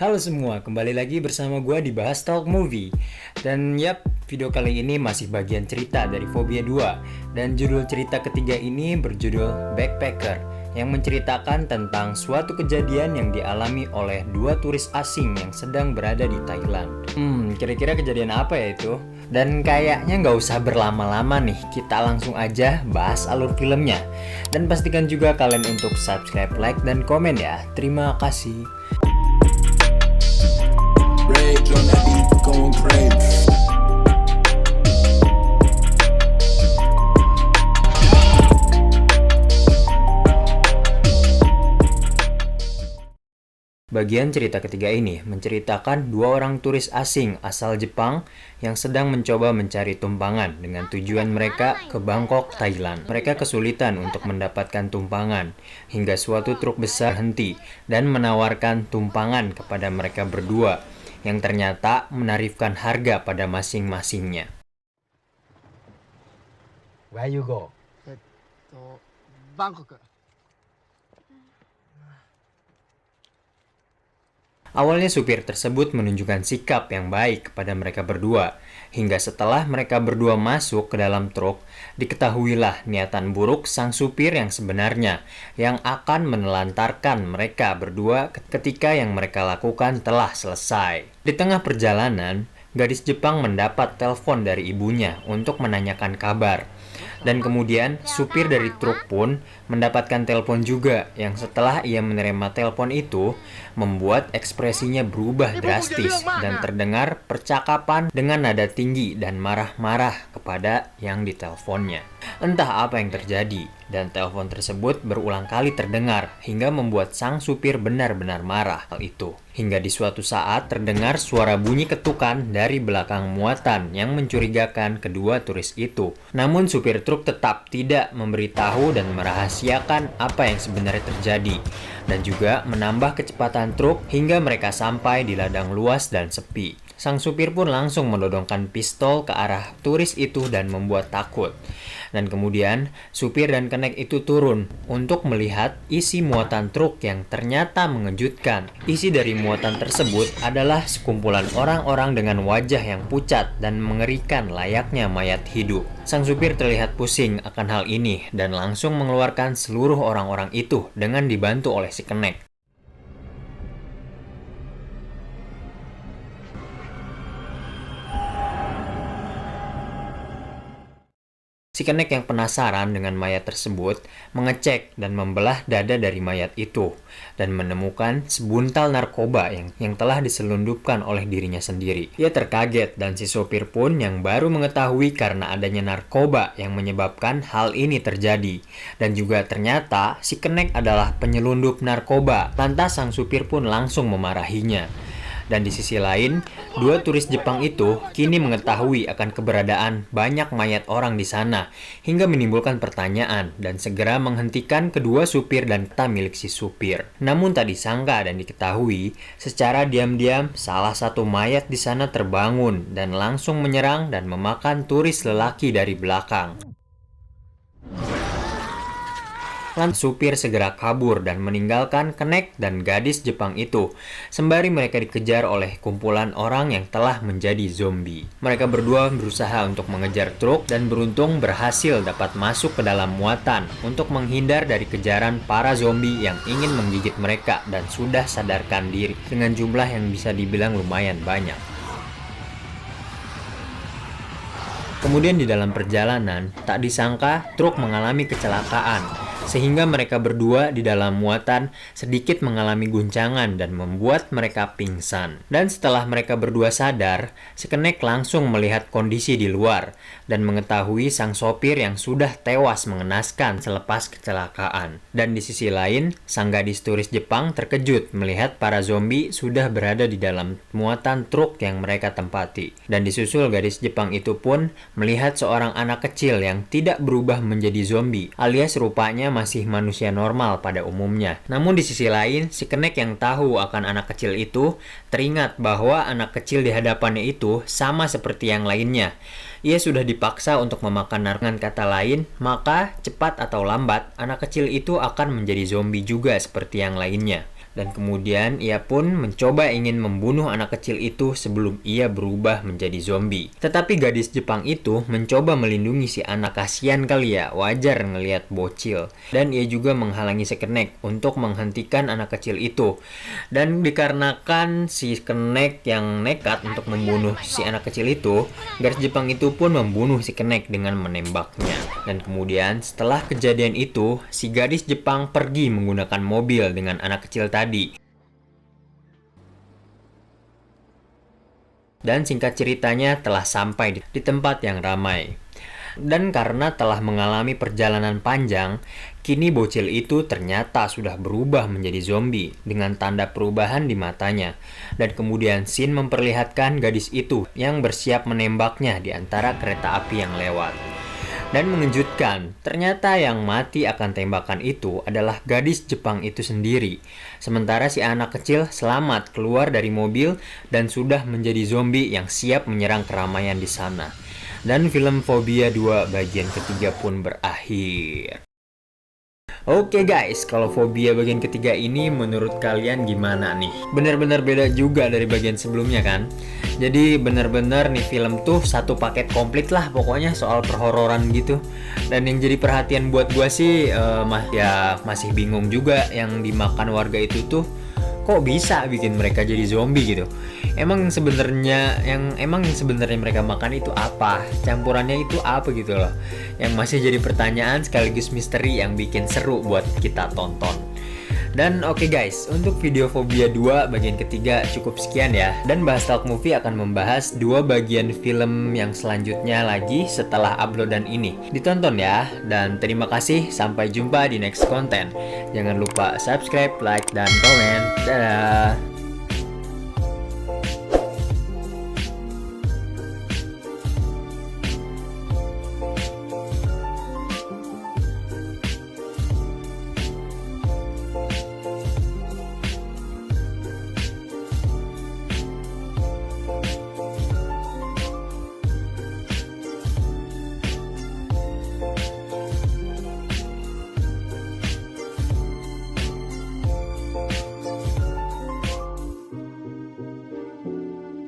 Halo semua, kembali lagi bersama gue di Bahas Talk Movie. Dan yap, video kali ini masih bagian cerita dari Fobia 2. Dan judul cerita ketiga ini berjudul Backpacker, yang menceritakan tentang suatu kejadian yang dialami oleh dua turis asing yang sedang berada di Thailand. Kira-kira kejadian apa ya itu? Dan kayaknya nggak usah berlama-lama nih, kita langsung aja bahas alur filmnya. Dan pastikan juga kalian untuk subscribe, like, dan komen ya. Terima kasih. Rage on that beat, going crazy. Bagian cerita ketiga ini menceritakan dua orang turis asing asal Jepang yang sedang mencoba mencari tumpangan dengan tujuan mereka ke Bangkok, Thailand. Mereka kesulitan untuk mendapatkan tumpangan hingga suatu truk besar henti dan menawarkan tumpangan kepada mereka berdua yang ternyata menarifkan harga pada masing-masingnya. Where you go? バンコク。 Awalnya supir tersebut menunjukkan sikap yang baik kepada mereka berdua, hingga setelah mereka berdua masuk ke dalam truk, diketahuilah niatan buruk sang supir yang sebenarnya, yang akan menelantarkan mereka berdua ketika yang mereka lakukan telah selesai. Di tengah perjalanan, gadis Jepang mendapat telepon dari ibunya untuk menanyakan kabar. Dan kemudian supir dari truk pun mendapatkan telepon juga, yang setelah ia menerima telepon itu membuat ekspresinya berubah drastis dan terdengar percakapan dengan nada tinggi dan marah-marah kepada yang diteleponnya. Entah apa yang terjadi, dan telepon tersebut berulang kali terdengar hingga membuat sang supir benar-benar marah hal itu. Hingga di suatu saat terdengar suara bunyi ketukan dari belakang muatan yang mencurigakan kedua turis itu. Namun supir truk tetap tidak memberitahu dan merahasiakan apa yang sebenarnya terjadi, dan juga menambah kecepatan truk hingga mereka sampai di ladang luas dan sepi. Sang supir pun langsung menodongkan pistol ke arah turis itu dan membuat takut. Dan kemudian supir dan kenek itu turun untuk melihat isi muatan truk yang ternyata mengejutkan. Isi dari muatan tersebut adalah sekumpulan orang-orang dengan wajah yang pucat dan mengerikan layaknya mayat hidup. Sang supir terlihat pusing akan hal ini dan langsung mengeluarkan seluruh orang-orang itu dengan dibantu oleh si kenek. Si kenek yang penasaran dengan mayat tersebut mengecek dan membelah dada dari mayat itu dan menemukan sebuntal narkoba yang telah diselundupkan oleh dirinya sendiri. Ia terkaget dan si sopir pun yang baru mengetahui karena adanya narkoba yang menyebabkan hal ini terjadi. Dan juga ternyata si kenek adalah penyelundup narkoba. Lantas sang supir pun langsung memarahinya. Dan di sisi lain, dua turis Jepang itu kini mengetahui akan keberadaan banyak mayat orang di sana, hingga menimbulkan pertanyaan dan segera menghentikan kedua supir dan kereta milik si supir. Namun tak disangka dan diketahui, secara diam-diam salah satu mayat di sana terbangun dan langsung menyerang dan memakan turis lelaki dari belakang. Lantas supir segera kabur dan meninggalkan kenek dan gadis Jepang itu, sembari mereka dikejar oleh kumpulan orang yang telah menjadi zombie. Mereka berdua berusaha untuk mengejar truk dan beruntung berhasil dapat masuk ke dalam muatan untuk menghindar dari kejaran para zombie yang ingin menggigit mereka dan sudah sadarkan diri dengan jumlah yang bisa dibilang lumayan banyak. Kemudian di dalam perjalanan, tak disangka truk mengalami kecelakaan, sehingga mereka berdua di dalam muatan sedikit mengalami guncangan dan membuat mereka pingsan. Dan setelah mereka berdua sadar, si kenek langsung melihat kondisi di luar dan mengetahui sang sopir yang sudah tewas mengenaskan selepas kecelakaan. Dan di sisi lain, sang gadis turis Jepang terkejut melihat para zombie sudah berada di dalam muatan truk yang mereka tempati. Dan disusul gadis Jepang itu pun melihat seorang anak kecil yang tidak berubah menjadi zombie, alias rupanya masih manusia normal pada umumnya. Namun di sisi lain, si kenek yang tahu akan anak kecil itu teringat bahwa anak kecil di hadapannya itu sama seperti yang lainnya. Ia sudah dipaksa untuk memakan narkoba. Dengan kata lain, maka cepat atau lambat anak kecil itu akan menjadi zombie juga seperti yang lainnya. Dan kemudian ia pun mencoba ingin membunuh anak kecil itu sebelum ia berubah menjadi zombie. Tetapi gadis Jepang itu mencoba melindungi si anak, kasihan kali ya, wajar ngelihat bocil. Dan ia juga menghalangi si Kenek untuk menghentikan anak kecil itu. Dan dikarenakan si Kenek yang nekat untuk membunuh si anak kecil itu, gadis Jepang itu pun membunuh si Kenek dengan menembaknya. Dan kemudian setelah kejadian itu, si gadis Jepang pergi menggunakan mobil dengan anak kecil tadi. Dan singkat ceritanya telah sampai di tempat yang ramai. Dan karena telah mengalami perjalanan panjang, kini bocil itu ternyata sudah berubah menjadi zombie dengan tanda perubahan di matanya. Dan kemudian scene memperlihatkan gadis itu yang bersiap menembaknya di antara kereta api yang lewat. Dan mengejutkan, ternyata yang mati akan tembakan itu adalah gadis Jepang itu sendiri. Sementara si anak kecil selamat keluar dari mobil dan sudah menjadi zombie yang siap menyerang keramaian di sana. Dan film Fobia 2 bagian ketiga pun berakhir. Oke guys, kalau Fobia bagian ketiga ini menurut kalian gimana nih? Bener-bener beda juga dari bagian sebelumnya kan? Jadi bener-bener nih film tuh satu paket komplit lah pokoknya soal perhororan gitu. Dan yang jadi perhatian buat gua sih masih bingung juga yang dimakan warga itu tuh kok bisa bikin mereka jadi zombie gitu. Emang sebenarnya yang mereka makan itu apa? Campurannya itu apa gitu loh. Yang masih jadi pertanyaan sekaligus misteri yang bikin seru buat kita tonton. Dan oke guys, untuk video Fobia 2 bagian ketiga cukup sekian ya. Dan Bahas Talk Movie akan membahas 2 bagian film yang selanjutnya lagi setelah uploadan ini. Ditonton ya, dan terima kasih, sampai jumpa di next konten. Jangan lupa subscribe, like, dan komen. Dadah!